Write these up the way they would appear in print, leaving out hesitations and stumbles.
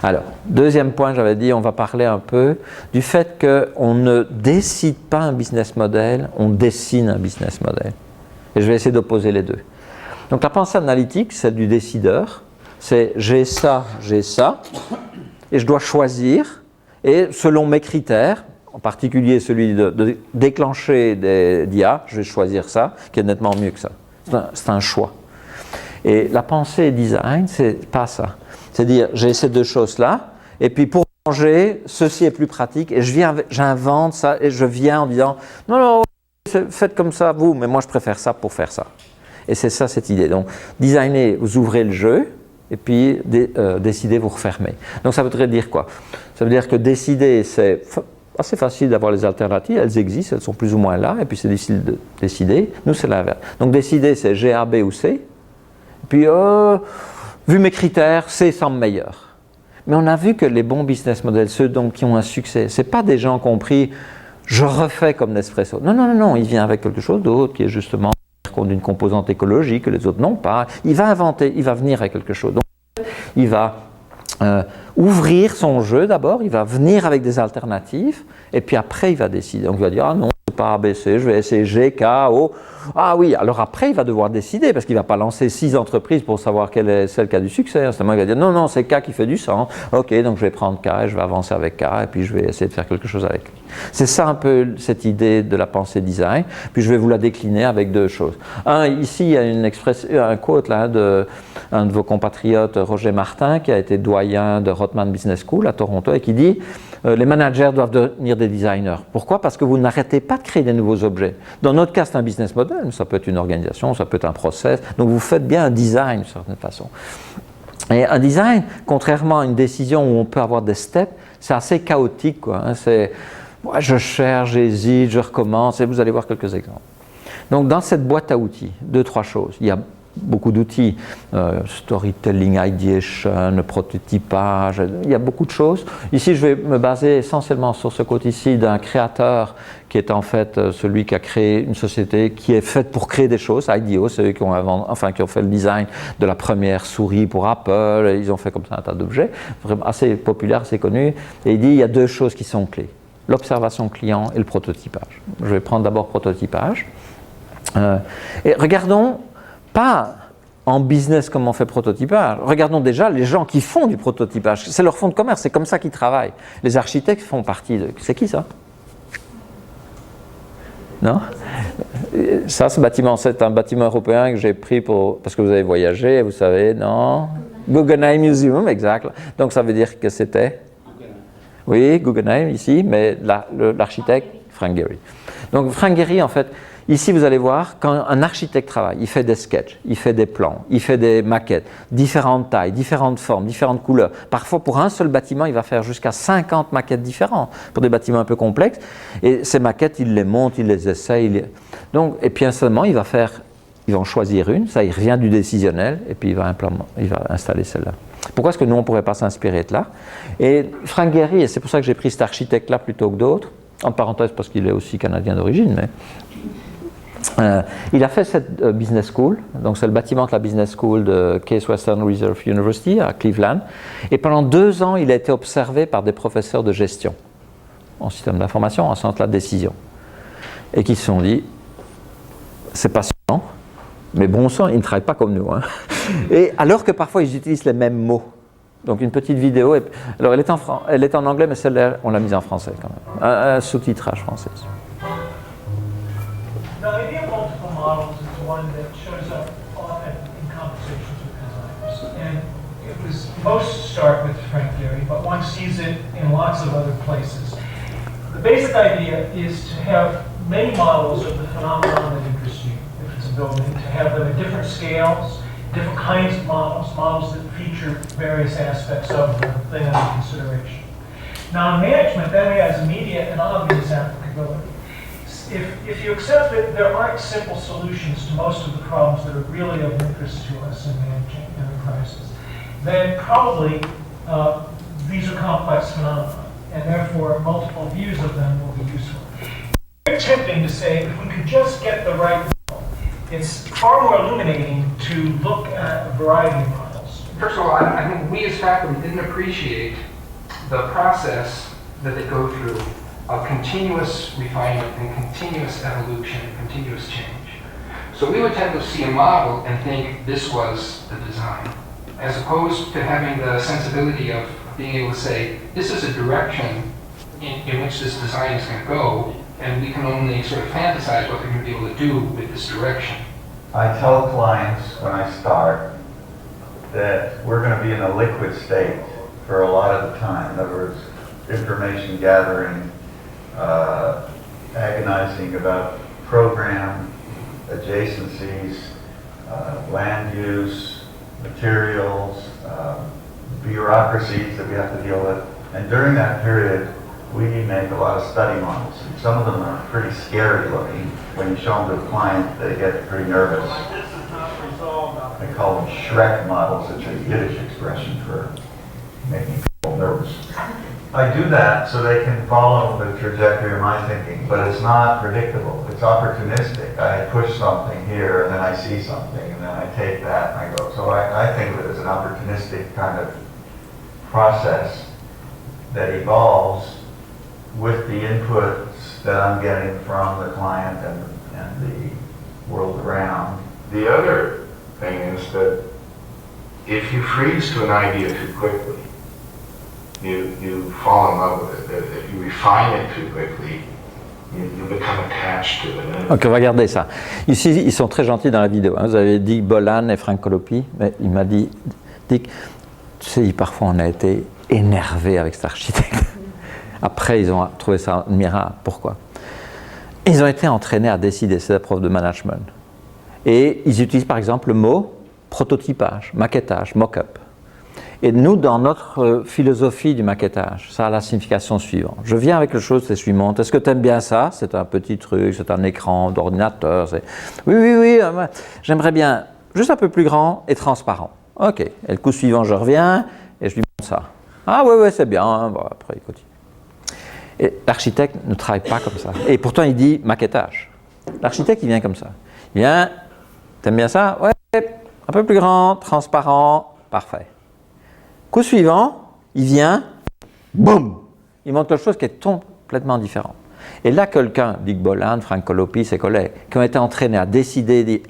Alors, deuxième point, j'avais dit, on va parler un peu du fait qu'on ne décide pas un business model, on dessine un business model. Et je vais essayer d'opposer les deux. Donc la pensée analytique, c'est du décideur, c'est j'ai ça, et je dois choisir, et selon mes critères, en particulier celui de déclencher d'IA, je vais choisir ça, qui est nettement mieux que ça. C'est un choix. Et la pensée design, c'est pas ça. C'est dire, j'ai ces deux choses-là, et puis pour changer, ceci est plus pratique, et j'invente ça, et je viens en disant, non, faites comme ça, vous, mais moi je préfère ça pour faire ça. Et c'est ça cette idée. Donc, designer, vous ouvrez le jeu, et puis décider, vous refermez. Donc ça voudrait dire quoi? Ça veut dire que décider, c'est assez facile d'avoir les alternatives, elles existent, elles sont plus ou moins là, et puis c'est difficile de décider. Nous, c'est l'inverse. Donc décider, c'est G, A, B ou C. Et puis, vu mes critères, C semble meilleur. Mais on a vu que les bons business models, ceux donc, qui ont un succès, ce n'est pas des gens qui ont compris « je refais comme Nespresso ». Non, il vient avec quelque chose d'autre qui est justement d'une composante écologique que les autres n'ont pas. Il va inventer, il va venir avec quelque chose. Donc, il va ouvrir son jeu d'abord, il va venir avec des alternatives, et puis après il va décider. Donc il va dire, ah non, c'est pas ABC, je vais essayer G, K, O. Ah oui, alors après il va devoir décider, parce qu'il ne va pas lancer 6 entreprises pour savoir quelle est celle qui a du succès. Seulement il va dire, non, c'est K qui fait du sens. Ok, donc je vais prendre K, et je vais avancer avec K, et puis je vais essayer de faire quelque chose avec lui. C'est ça un peu cette idée de la pensée design, puis je vais vous la décliner avec deux choses. Ici il y a une expression, un quote là, un de vos compatriotes, Roger Martin, qui a été doyen de Rotman Business School à Toronto, et qui dit les managers doivent devenir des designers. Pourquoi? Parce que vous n'arrêtez pas de créer des nouveaux objets. Dans notre cas, c'est un business model, mais ça peut être une organisation, ça peut être un process. Donc vous faites bien un design d'une certaine façon. Et un design, contrairement à une décision où on peut avoir des steps, c'est assez chaotique, quoi. C'est je cherche, j'hésite, je recommence, et vous allez voir quelques exemples. Donc dans cette boîte à outils, 2-3 choses. Il y a beaucoup d'outils, storytelling, ideation, prototypage, il y a beaucoup de choses. Ici, je vais me baser essentiellement sur ce côté ici d'un créateur qui est en fait celui qui a créé une société qui est faite pour créer des choses, IDEO, c'est eux qui ont fait le design de la première souris pour Apple, ils ont fait comme ça un tas d'objets, vraiment assez populaire, assez connu, et il dit il y a deux choses qui sont clés, l'observation client et le prototypage. Je vais prendre d'abord prototypage. Et regardons pas en business comment on fait prototypage. Regardons déjà les gens qui font du prototypage. C'est leur fonds de commerce, c'est comme ça qu'ils travaillent. Les architectes font partie de... C'est qui ça? Non? Ça, ce bâtiment, c'est un bâtiment européen que j'ai pris parce que vous avez voyagé, vous savez, non? Guggenheim Museum, exact. Donc ça veut dire que c'était? Oui, Guggenheim ici, mais l'architecte, Frank Gehry. Donc Frank Gehry, en fait, ici, vous allez voir, quand un architecte travaille, il fait des sketchs, il fait des plans, il fait des maquettes, différentes tailles, différentes formes, différentes couleurs. Parfois, pour un seul bâtiment, il va faire jusqu'à 50 maquettes différentes pour des bâtiments un peu complexes. Et ces maquettes, il les monte, il les essaye. Donc, et puis, seulement, il va en choisir une, ça, il revient du décisionnel, et puis il va installer celle-là. Pourquoi est-ce que nous, on ne pourrait pas s'inspirer de là? Et Frank Gehry, et c'est pour ça que j'ai pris cet architecte-là plutôt que d'autres, en parenthèse parce qu'il est aussi canadien d'origine, mais... il a fait cette business school, donc c'est le bâtiment de la business school de Case Western Reserve University à Cleveland, et pendant 2 ans il a été observé par des professeurs de gestion en système d'information, en sciences de la décision, et qui se sont dit c'est passionnant, mais bon sang, ils ne travaillent pas comme nous, hein. Et alors que parfois ils utilisent les mêmes mots. Donc une petite vidéo, alors elle est en anglais, mais celle-là on l'a mise en français quand même, un sous-titrage français. The idea of multiple models is one that shows up often in conversations with designers. And it was most start with Frank Gehry, but one sees it in lots of other places. The basic idea is to have many models of the phenomenon that interests you, if it's a building, to have them at different scales, different kinds of models that feature various aspects of the thing under consideration. Now in management, that has immediate and obvious applicability. If you accept that there aren't simple solutions to most of the problems that are really of interest to us in managing enterprises, then probably these are complex phenomena, and therefore multiple views of them will be useful. It's tempting to say if we could just get the right model. It's far more illuminating to look at a variety of models. first of all, I think we as faculty didn't appreciate the process that they go through of continuous refinement and continuous evolution and continuous change. So we would tend to see a model and think this was the design, as opposed to having the sensibility of being able to say, this is a direction in which this design is going to go, and we can only sort of fantasize what they're going to be able to do with this direction. I tell clients when I start that we're going to be in a liquid state for a lot of the time. In other words, information gathering, agonizing about program, adjacencies, land use, materials, bureaucracies that we have to deal with. And during that period, we make a lot of study models. Some of them are pretty scary looking. When you show them to a client, they get pretty nervous. I call them Shrek models. It's a Yiddish expression for making people nervous. I do that so they can follow the trajectory of my thinking, but it's not predictable. It's opportunistic. I push something here, and then I see something, and then I take that, and I go. So I think of it as an opportunistic kind of process that evolves with the inputs that I'm getting from the client and the world around. The other thing is that if you freeze to an idea too quickly, you fall in love with it. If you refine it too quickly, you become attached to it. Ok, regardez ça. Ici, ils sont très gentils dans la vidéo. Hein. Vous avez dit Bolan et Frank Colopi, mais il m'a dit, Dick, tu sais, parfois on a été énervé avec cet architecte. Après, ils ont trouvé ça admirable. Pourquoi? Ils ont été entraînés à décider, c'est la prof de management. Et ils utilisent par exemple le mot prototypage, maquettage, mock-up. Et nous, dans notre philosophie du maquettage, ça a la signification suivante. Je viens avec les choses suivantes. Est-ce que tu aimes bien ça? C'est un petit truc, c'est un écran d'ordinateur. Oui, j'aimerais bien juste un peu plus grand et transparent. Ok, et le coup suivant, je reviens et je lui montre ça. Ah oui, c'est bien. Bon, après, il continue. Et l'architecte ne travaille pas comme ça. Et pourtant, il dit maquettage. L'architecte, il vient comme ça. Il vient, t'aimes bien ça? Ouais, un peu plus grand, transparent, parfait. Coup suivant, il vient, boum, il montre quelque chose qui est complètement différent. Et là, quelqu'un, Dick Bolan, Frank Colopi, ses collègues, qui ont été entraînés à décider, dit,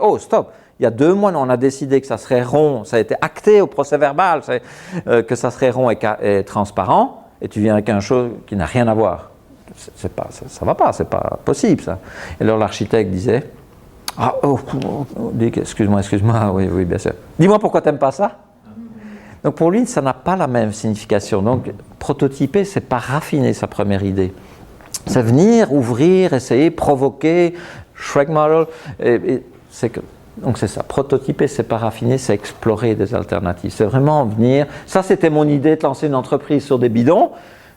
oh, stop, il y a 2 mois, on a décidé que ça serait rond, ça a été acté au procès verbal, que ça serait rond et transparent, et tu viens avec quelque chose qui n'a rien à voir. Ça va pas, c'est pas possible ça. Et alors l'architecte disait, Dick, excuse-moi, oui, bien sûr. Dis-moi pourquoi tu n'aimes pas ça? Donc pour lui, ça n'a pas la même signification. Donc prototyper, c'est pas raffiner sa première idée. C'est venir, ouvrir, essayer, provoquer, Shrek model. Donc c'est ça. Prototyper, c'est pas raffiner, c'est explorer des alternatives. C'est vraiment venir. Ça, c'était mon idée de lancer une entreprise sur des bidons.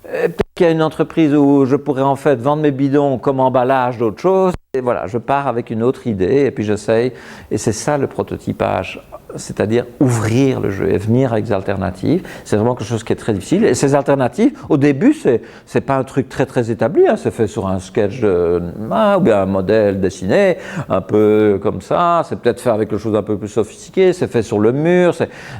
Peut-être qu'il y a une entreprise où je pourrais en fait vendre mes bidons comme emballage d'autres choses. Et voilà, je pars avec une autre idée et puis j'essaye. Et c'est ça le prototypage. C'est-à-dire ouvrir le jeu et venir avec des alternatives. C'est vraiment quelque chose qui est très difficile. Et ces alternatives, au début, c'est pas un truc très établi. Hein. C'est fait sur un sketch ou bien un modèle dessiné, un peu comme ça. C'est peut-être fait avec quelque chose un peu plus sophistiqué. C'est fait sur le mur.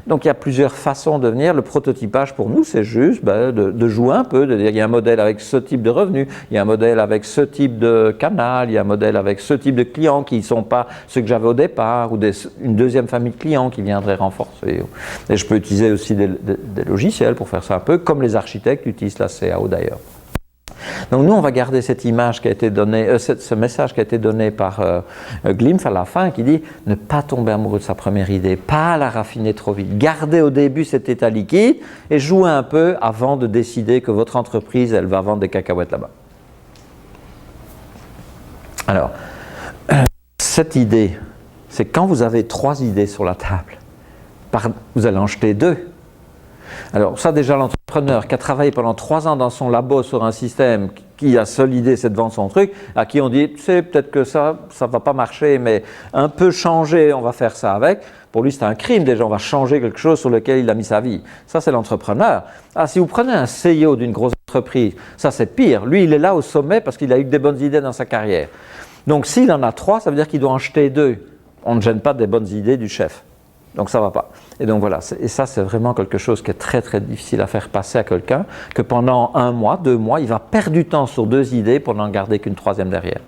Donc il y a plusieurs façons de venir. Le prototypage pour nous, c'est juste de jouer un peu, de dire il y a un modèle avec ce type de revenu, il y a un modèle avec ce type de canal, il y a un modèle avec ce type de clients qui ne sont pas ceux que j'avais au départ, ou une deuxième famille de clients qui viendrait renforcer. Et je peux utiliser aussi des logiciels pour faire ça un peu, comme les architectes utilisent la CAO d'ailleurs. Donc nous, on va garder cette image qui a été donnée, ce message qui a été donné par Glimpf à la fin, qui dit ne pas tomber amoureux de sa première idée, pas la raffiner trop vite, garder au début cet état liquide et jouer un peu avant de décider que votre entreprise, elle va vendre des cacahuètes là-bas. Alors, cette idée, c'est quand vous avez 3 idées sur la table, vous allez en jeter 2. Alors ça déjà, l'entrepreneur qui a travaillé pendant 3 ans dans son labo sur un système qui a seule idée, c'est de vendre son truc, à qui on dit, tu sais, peut-être que ça va pas marcher, mais un peu changer, on va faire ça avec. Pour lui, c'est un crime déjà, on va changer quelque chose sur lequel il a mis sa vie. Ça, c'est l'entrepreneur. Si vous prenez un CEO d'une grosse entreprise, ça c'est pire. Lui, il est là au sommet parce qu'il a eu des bonnes idées dans sa carrière. Donc s'il en a 3, ça veut dire qu'il doit en jeter 2. On ne gêne pas des bonnes idées du chef. Donc ça ne va pas. Et donc voilà, et ça c'est vraiment quelque chose qui est très très difficile à faire passer à quelqu'un, que pendant 1 mois, 2 mois, il va perdre du temps sur 2 idées pour n'en garder qu'une troisième derrière.